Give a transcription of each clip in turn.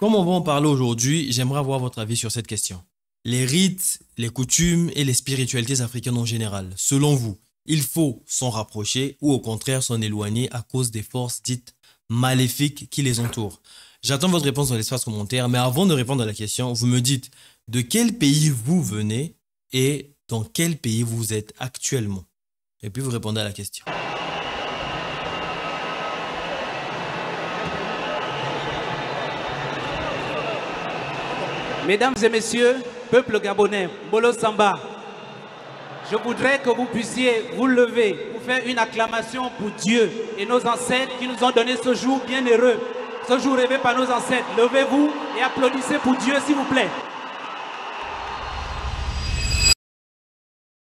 Comme on va en parler aujourd'hui, j'aimerais avoir votre avis sur cette question. Les rites, les coutumes et les spiritualités africaines en général, selon vous, il faut s'en rapprocher ou au contraire s'en éloigner à cause des forces dites maléfiques qui les entourent? J'attends votre réponse dans l'espace commentaire, mais avant de répondre à la question, vous me dites de quel pays vous venez et dans quel pays vous êtes actuellement. Et puis vous répondez à la question. Mesdames et messieurs, peuple gabonais, Mbolo Samba, je voudrais que vous puissiez vous lever pour faire une acclamation pour Dieu et nos ancêtres qui nous ont donné ce jour bien heureux, ce jour rêvé par nos ancêtres. Levez-vous et applaudissez pour Dieu, s'il vous plaît.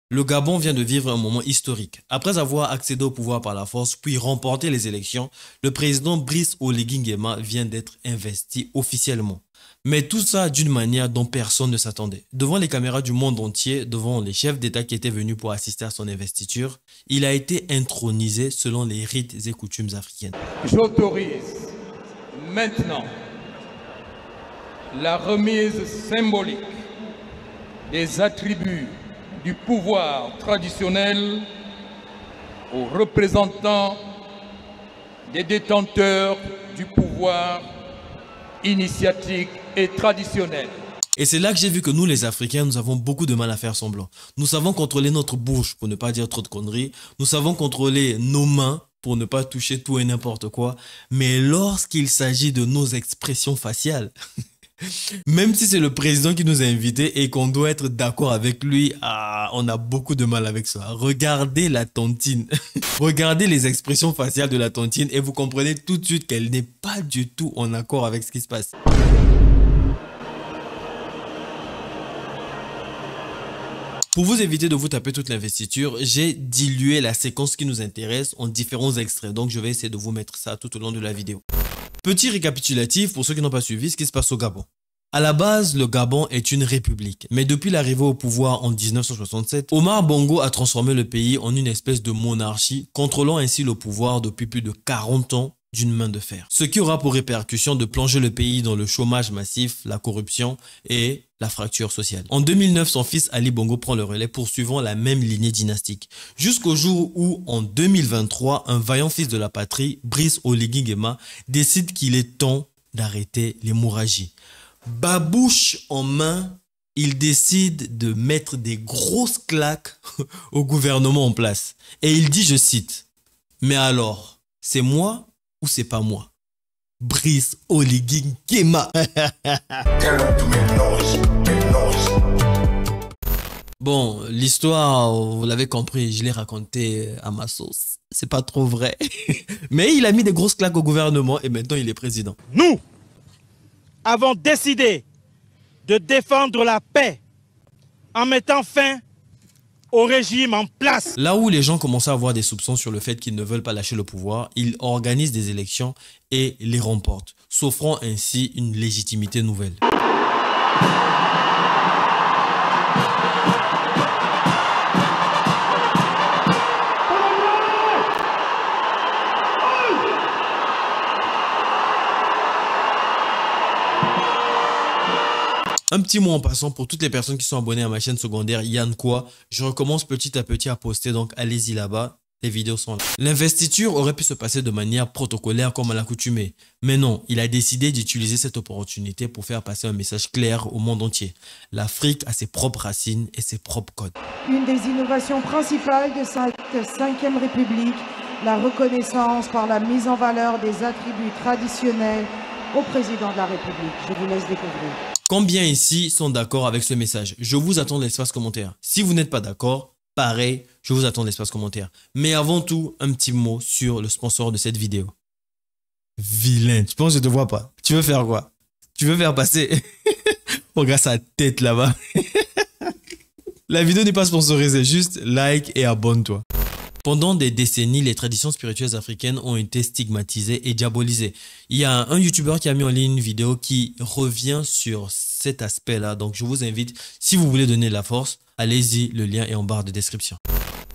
Le Gabon vient de vivre un moment historique. Après avoir accédé au pouvoir par la force puis remporté les élections, le président Brice Oligui Nguema vient d'être investi officiellement. Mais tout ça d'une manière dont personne ne s'attendait. Devant les caméras du monde entier, devant les chefs d'État qui étaient venus pour assister à son investiture, il a été intronisé selon les rites et coutumes africaines. J'autorise maintenant la remise symbolique des attributs du pouvoir traditionnel aux représentants des détenteurs du pouvoir initiatique et traditionnel. Et c'est là que j'ai vu que nous les Africains, nous avons beaucoup de mal à faire semblant. Nous savons contrôler notre bouche pour ne pas dire trop de conneries. Nous savons contrôler nos mains pour ne pas toucher tout et n'importe quoi. Mais lorsqu'il s'agit de nos expressions faciales, même si c'est le président qui nous a invités et qu'on doit être d'accord avec lui, on a beaucoup de mal avec ça. Regardez la tontine. Regardez les expressions faciales de la tontine et vous comprenez tout de suite qu'elle n'est pas du tout en accord avec ce qui se passe. Pour vous éviter de vous taper toute l'investiture, j'ai dilué la séquence qui nous intéresse en différents extraits. Donc je vais essayer de vous mettre ça tout au long de la vidéo. Petit récapitulatif pour ceux qui n'ont pas suivi ce qui se passe au Gabon. À la base, le Gabon est une république. Mais depuis l'arrivée au pouvoir en 1967, Omar Bongo a transformé le pays en une espèce de monarchie, contrôlant ainsi le pouvoir depuis plus de 40 ans d'une main de fer. Ce qui aura pour répercussion de plonger le pays dans le chômage massif, la corruption et la fracture sociale. En 2009, son fils Ali Bongo prend le relais poursuivant la même lignée dynastique. Jusqu'au jour où, en 2023, un vaillant fils de la patrie, Brice Oligui Nguema, décide qu'il est temps d'arrêter l'hémorragie. Babouche en main, il décide de mettre des grosses claques au gouvernement en place. Et il dit, je cite, « Mais alors, c'est moi ou c'est pas moi? Brice Oligui Nguema. » Bon, l'histoire, vous l'avez compris, je l'ai racontée à ma sauce. C'est pas trop vrai. Mais il a mis des grosses claques au gouvernement et maintenant il est président. Nous avons décidé de défendre la paix en mettant fin au régime en place. Là où les gens commencent à avoir des soupçons sur le fait qu'ils ne veulent pas lâcher le pouvoir, ils organisent des élections et les remportent, s'offrant ainsi une légitimité nouvelle. Un petit mot en passant pour toutes les personnes qui sont abonnées à ma chaîne secondaire Yann Quoi. Je recommence petit à petit à poster, donc allez-y là-bas, les vidéos sont là. L'investiture aurait pu se passer de manière protocolaire comme à l'accoutumée. Mais non, il a décidé d'utiliser cette opportunité pour faire passer un message clair au monde entier. L'Afrique a ses propres racines et ses propres codes. Une des innovations principales de cette 5e République, la reconnaissance par la mise en valeur des attributs traditionnels au président de la République. Je vous laisse découvrir. Combien ici sont d'accord avec ce message? Je vous attends dans l'espace commentaire. Si vous n'êtes pas d'accord, pareil, je vous attends dans l'espace commentaire. Mais avant tout, un petit mot sur le sponsor de cette vidéo. Vilain, tu penses que je te vois pas? Tu veux faire quoi? Tu veux faire passer? Regarde sa tête là-bas. La vidéo n'est pas sponsorisée, juste like et abonne-toi. Pendant des décennies, les traditions spirituelles africaines ont été stigmatisées et diabolisées. Il y a un YouTuber qui a mis en ligne une vidéo qui revient sur cet aspect-là. Donc, je vous invite, si vous voulez donner de la force, allez-y, le lien est en barre de description.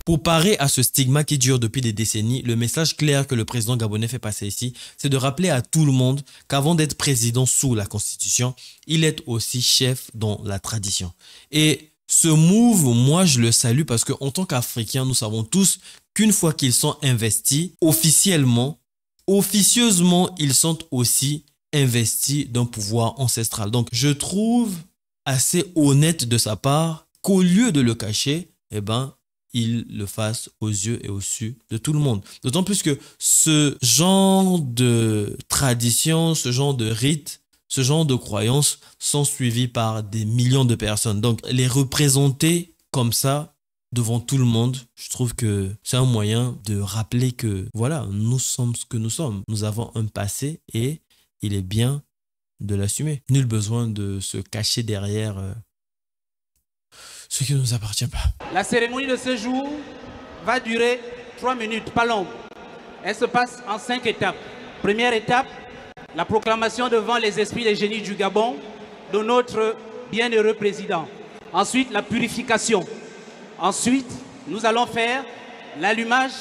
Pour parer à ce stigma qui dure depuis des décennies, le message clair que le président gabonais fait passer ici, c'est de rappeler à tout le monde qu'avant d'être président sous la Constitution, il est aussi chef dans la tradition. Et ce move, moi, je le salue parce qu'en tant qu'Africains, nous savons tous qu'une fois qu'ils sont investis, officieusement, officieusement, ils sont aussi investis d'un pouvoir ancestral. Donc, je trouve assez honnête de sa part qu'au lieu de le cacher, eh ben, il le fasse aux yeux et au su de tout le monde. D'autant plus que ce genre de tradition, ce genre de rite, ce genre de croyances sont suivis par des millions de personnes. Donc, les représenter comme ça devant tout le monde, je trouve que c'est un moyen de rappeler que, voilà, nous sommes ce que nous sommes. Nous avons un passé et il est bien de l'assumer. Nul besoin de se cacher derrière ce qui ne nous appartient pas. La cérémonie de ce jour va durer 3 minutes, pas longue. Elle se passe en 5 étapes. Première étape, la proclamation devant les esprits et les génies du Gabon de notre bienheureux président. Ensuite, la purification. Ensuite, nous allons faire l'allumage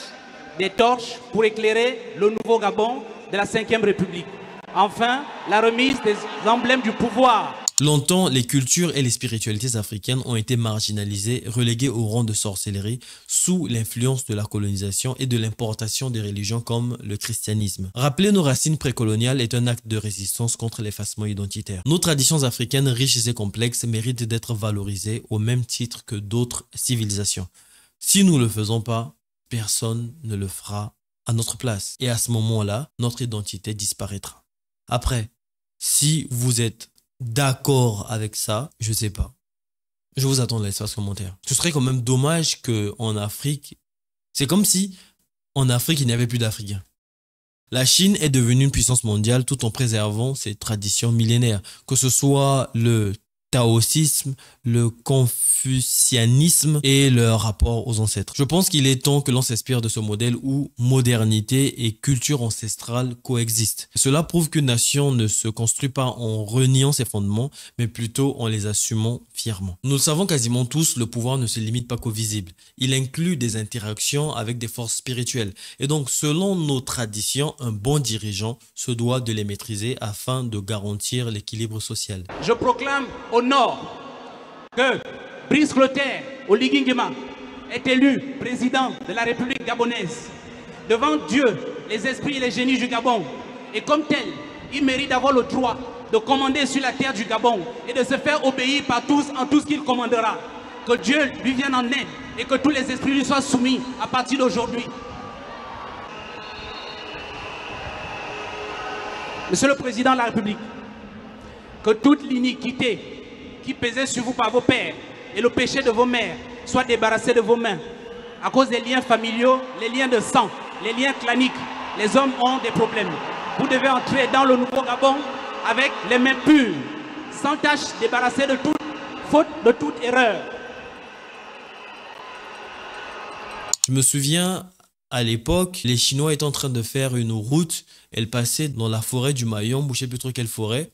des torches pour éclairer le nouveau Gabon de la 5e République. Enfin, la remise des emblèmes du pouvoir. Longtemps, les cultures et les spiritualités africaines ont été marginalisées, reléguées au rang de sorcellerie sous l'influence de la colonisation et de l'importation des religions comme le christianisme. Rappeler nos racines précoloniales est un acte de résistance contre l'effacement identitaire. Nos traditions africaines riches et complexes méritent d'être valorisées au même titre que d'autres civilisations. Si nous ne le faisons pas, personne ne le fera à notre place. Et à ce moment-là, notre identité disparaîtra. Après, si vous êtes d'accord avec ça, je sais pas. Je vous attends dans l'espace commentaire. Ce serait quand même dommage qu'en Afrique, c'est comme si en Afrique, il n'y avait plus d'Africains. La Chine est devenue une puissance mondiale tout en préservant ses traditions millénaires, que ce soit le taoïsme, le confucianisme et leur rapport aux ancêtres. Je pense qu'il est temps que l'on s'inspire de ce modèle où modernité et culture ancestrale coexistent. Cela prouve qu'une nation ne se construit pas en reniant ses fondements, mais plutôt en les assumant fièrement. Nous le savons quasiment tous, le pouvoir ne se limite pas qu'au visible. Il inclut des interactions avec des forces spirituelles. Et donc, selon nos traditions, un bon dirigeant se doit de les maîtriser afin de garantir l'équilibre social. Je proclame au nord que Brice Clotaire Oligui-Nguema est élu président de la République gabonaise. Devant Dieu, les esprits et les génies du Gabon. Et comme tel, il mérite d'avoir le droit de commander sur la terre du Gabon et de se faire obéir par tous en tout ce qu'il commandera. Que Dieu lui vienne en aide et que tous les esprits lui soient soumis à partir d'aujourd'hui. Monsieur le Président de la République, que toute l'iniquité qui pesait sur vous par vos pères et le péché de vos mères soit débarrassé de vos mains. À cause des liens familiaux, les liens de sang, les liens claniques, les hommes ont des problèmes. Vous devez entrer dans le nouveau Gabon avec les mains pures, sans tache, débarrassés de toute faute, de toute erreur. Je me souviens, à l'époque, les Chinois étaient en train de faire une route. Elle passait dans la forêt du Mayombe, je ne sais plus trop quelle forêt.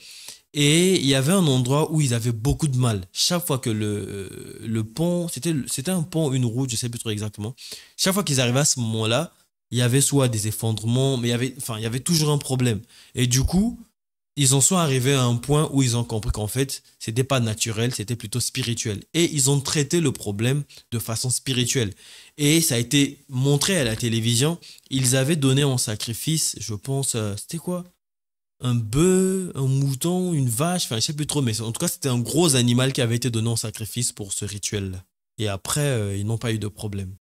Et il y avait un endroit où ils avaient beaucoup de mal. Chaque fois que le pont, c'était un pont, une route, je ne sais plus trop exactement. Chaque fois qu'ils arrivaient à ce moment-là, il y avait soit des effondrements, mais il y avait toujours un problème. Et du coup, ils en sont arrivés à un point où ils ont compris qu'en fait, c'était pas naturel, c'était plutôt spirituel. Et ils ont traité le problème de façon spirituelle. Et ça a été montré à la télévision. Ils avaient donné en sacrifice, je pense, c'était quoi ? Un bœuf, un mouton, une vache, enfin je sais plus trop, mais en tout cas c'était un gros animal qui avait été donné en sacrifice pour ce rituel-là. Et après, ils n'ont pas eu de problème.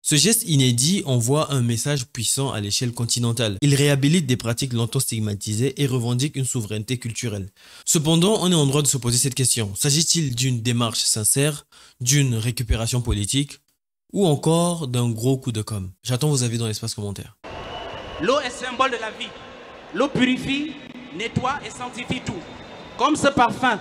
Ce geste inédit envoie un message puissant à l'échelle continentale. Il réhabilite des pratiques longtemps stigmatisées et revendique une souveraineté culturelle. Cependant, on est en droit de se poser cette question. S'agit-il d'une démarche sincère, d'une récupération politique ou encore d'un gros coup de com'? J'attends vos avis dans l'espace commentaire. L'eau est symbole de la vie. L'eau purifie, nettoie et sanctifie tout. Comme ce parfum,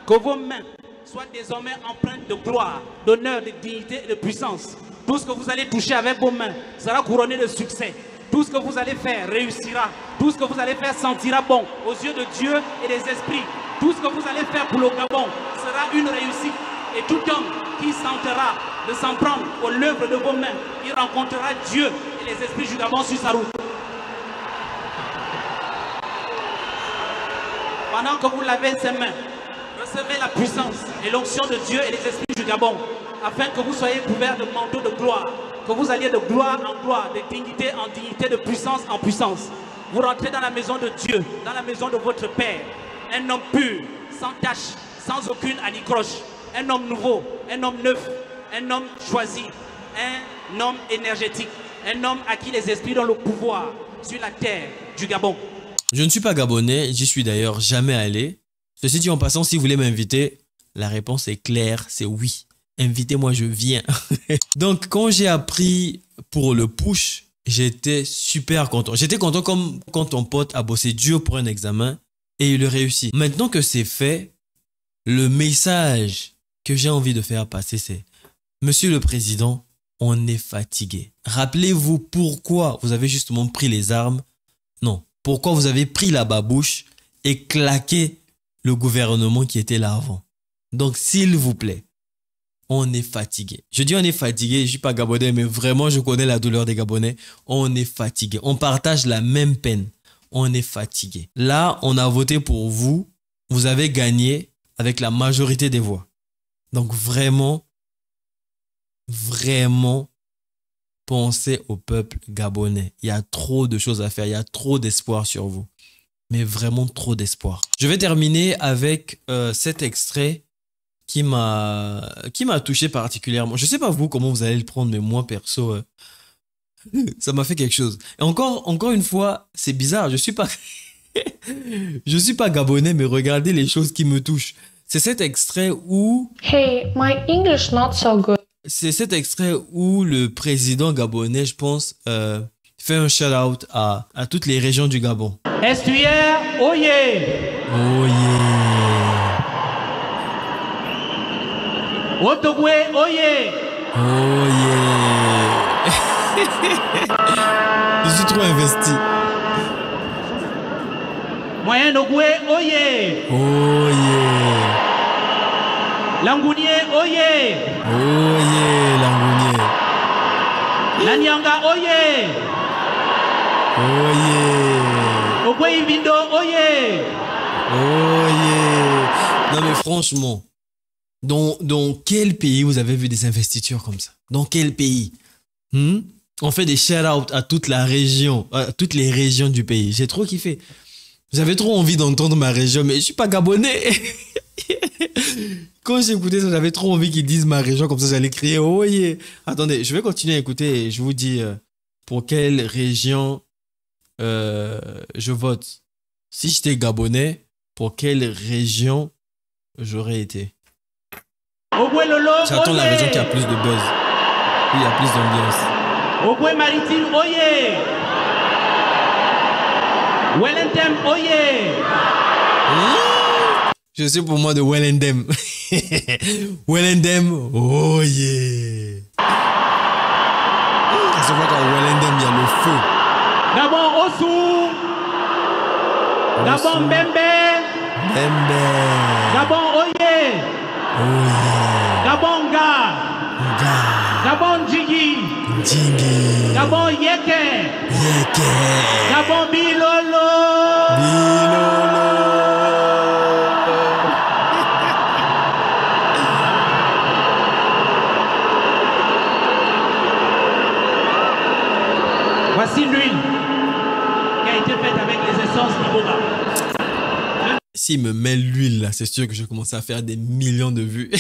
que vos mains soient désormais empreintes de gloire, d'honneur, de dignité et de puissance. Tout ce que vous allez toucher avec vos mains sera couronné de succès. Tout ce que vous allez faire réussira. Tout ce que vous allez faire sentira bon aux yeux de Dieu et des esprits. Tout ce que vous allez faire pour le Gabon sera une réussite. Et tout homme qui sentira de s'en prendre aux l'œuvre de vos mains, il rencontrera Dieu et les esprits du Gabon sur sa route. Pendant que vous lavez ses mains, recevez la puissance et l'onction de Dieu et les esprits du Gabon, afin que vous soyez couverts de manteaux de gloire, que vous alliez de gloire en gloire, de dignité en dignité, de puissance en puissance. Vous rentrez dans la maison de Dieu, dans la maison de votre Père, un homme pur, sans tache, sans aucune anicroche, un homme nouveau, un homme neuf, un homme choisi, un homme énergétique, un homme à qui les esprits donnent le pouvoir sur la terre du Gabon. Je ne suis pas gabonais, j'y suis d'ailleurs jamais allé. Ceci dit en passant, si vous voulez m'inviter, la réponse est claire, c'est oui. Invitez-moi, je viens. Donc quand j'ai appris pour le push, j'étais super content. J'étais content comme quand ton pote a bossé dur pour un examen et il le réussit. Maintenant que c'est fait, le message que j'ai envie de faire passer, c'est: Monsieur le Président, on est fatigué. Rappelez-vous pourquoi vous avez justement pris les armes. Non, pourquoi vous avez pris la babouche et claqué le gouvernement qui était là avant. Donc, s'il vous plaît, on est fatigué. Je dis on est fatigué, je ne suis pas gabonais, mais vraiment, je connais la douleur des Gabonais. On est fatigué. On partage la même peine. On est fatigué. Là, on a voté pour vous. Vous avez gagné avec la majorité des voix. Donc, vraiment, pensez au peuple gabonais. Il y a trop de choses à faire. Il y a trop d'espoir sur vous. Mais vraiment trop d'espoir. Je vais terminer avec cet extrait qui m'a touché particulièrement. Je ne sais pas vous comment vous allez le prendre, mais moi perso, ça m'a fait quelque chose. Et encore une fois, c'est bizarre. Je suis pas gabonais, mais regardez les choses qui me touchent. C'est cet extrait où... Hey, my English not so good. C'est cet extrait où le président gabonais, je pense, fait un shout-out à toutes les régions du Gabon. Estuaire, oyez! Oyez! Otogwe, oyez! Oyez! Je suis trop investi. Moyen-Ogwe, oyez! Oyez! Langounier, oyez! Oyez, Langounier! Lanyanga, oyez! Oyez! Ogwe Ibindo, oyez! Oyez! Non mais franchement, dans quel pays vous avez vu des investitures comme ça? Dans quel pays? On fait des shout-outs à toute la région, à toutes les régions du pays. J'ai trop kiffé. J'avais trop envie d'entendre ma région, mais je suis pas gabonais. Quand j'écoutais ça, j'avais trop envie qu'ils disent ma région, comme ça j'allais crier « Oh yeah !» Attendez, je vais continuer à écouter et je vous dis pour quelle région je vote. Si j'étais gabonais, pour quelle région j'aurais été? J'attends la région qui a plus de buzz, où il y a plus d'ambiance. Ogwe Maritime, oyez! Wellington, oyez! Je suis pour moi de Wellendem. Wellendem, oh yeah! À chaque fois qu'à Wellendem, il y a le feu. Gabon, Osu! Gabon, Bembe! Bembe! Gabon, oyez! Oh Gabon, Ga! yeah! Gabon, Jigi! Jingi! Gabon, Yeke! Yeke! Gabon, Bilolo! Bilolo! Voici l'huile qui a été faite avec les essences d'Iboga. S'il me met l'huile là, c'est sûr que je vais commencer à faire des millions de vues.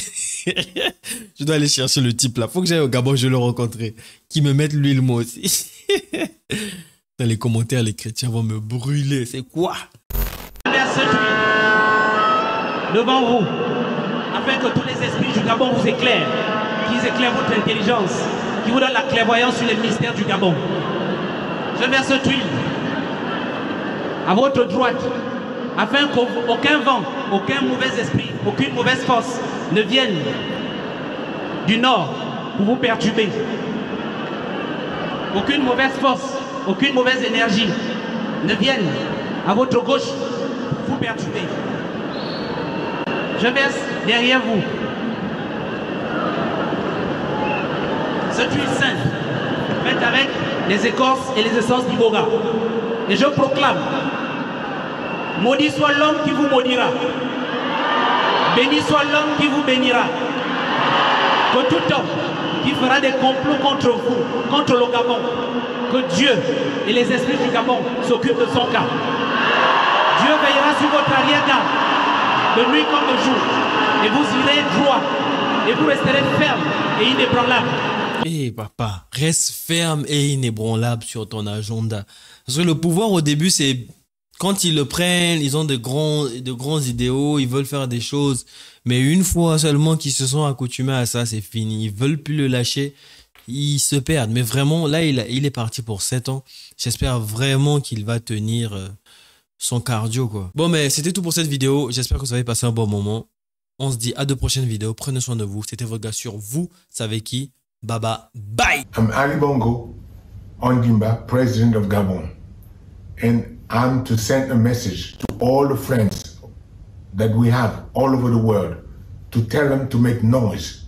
Je dois aller chercher le type là. Faut que j'aille au Gabon, je vais le rencontrer. Qui me mette l'huile moi aussi. Dans les commentaires, les chrétiens vont me brûler. C'est quoi? Verse cette huile devant vous, afin que tous les esprits du Gabon vous éclairent, qu'ils éclairent votre intelligence, qui vous donnent la clairvoyance sur les mystères du Gabon. Je verse cette huile à votre droite, afin qu'aucun vent, aucun mauvais esprit, aucune mauvaise force ne vienne du nord pour vous perturber. Aucune mauvaise force, aucune mauvaise énergie ne vienne à votre gauche pour vous perturber. Je verse derrière vous cette huile sainte, faite avec les écorces et les essences d'iboga. Et je proclame, maudit soit l'homme qui vous maudira, béni soit l'homme qui vous bénira, que tout homme qui fera des complots contre vous, contre le Gabon, que Dieu et les esprits du Gabon s'occupent de son cas. Dieu veillera sur votre arrière-garde, de nuit comme de jour, et vous irez droit, et vous resterez ferme et inébranlable. Eh papa, reste ferme et inébranlable sur ton agenda. Parce que le pouvoir au début, c'est quand ils le prennent, ils ont de grands idéaux, ils veulent faire des choses. Mais une fois seulement qu'ils se sont accoutumés à ça, c'est fini. Ils veulent plus le lâcher, ils se perdent. Mais vraiment, là, il est parti pour 7 ans. J'espère vraiment qu'il va tenir son cardio, quoi. Bon, mais c'était tout pour cette vidéo. J'espère que vous avez passé un bon moment. On se dit à de prochaines vidéos. Prenez soin de vous. C'était votre gars sur Vous savez qui. Baba, bye! I'm Ali Bongo Ondimba, President of Gabon. And I'm to send a message to all the friends that we have all over the world to tell them to make noise,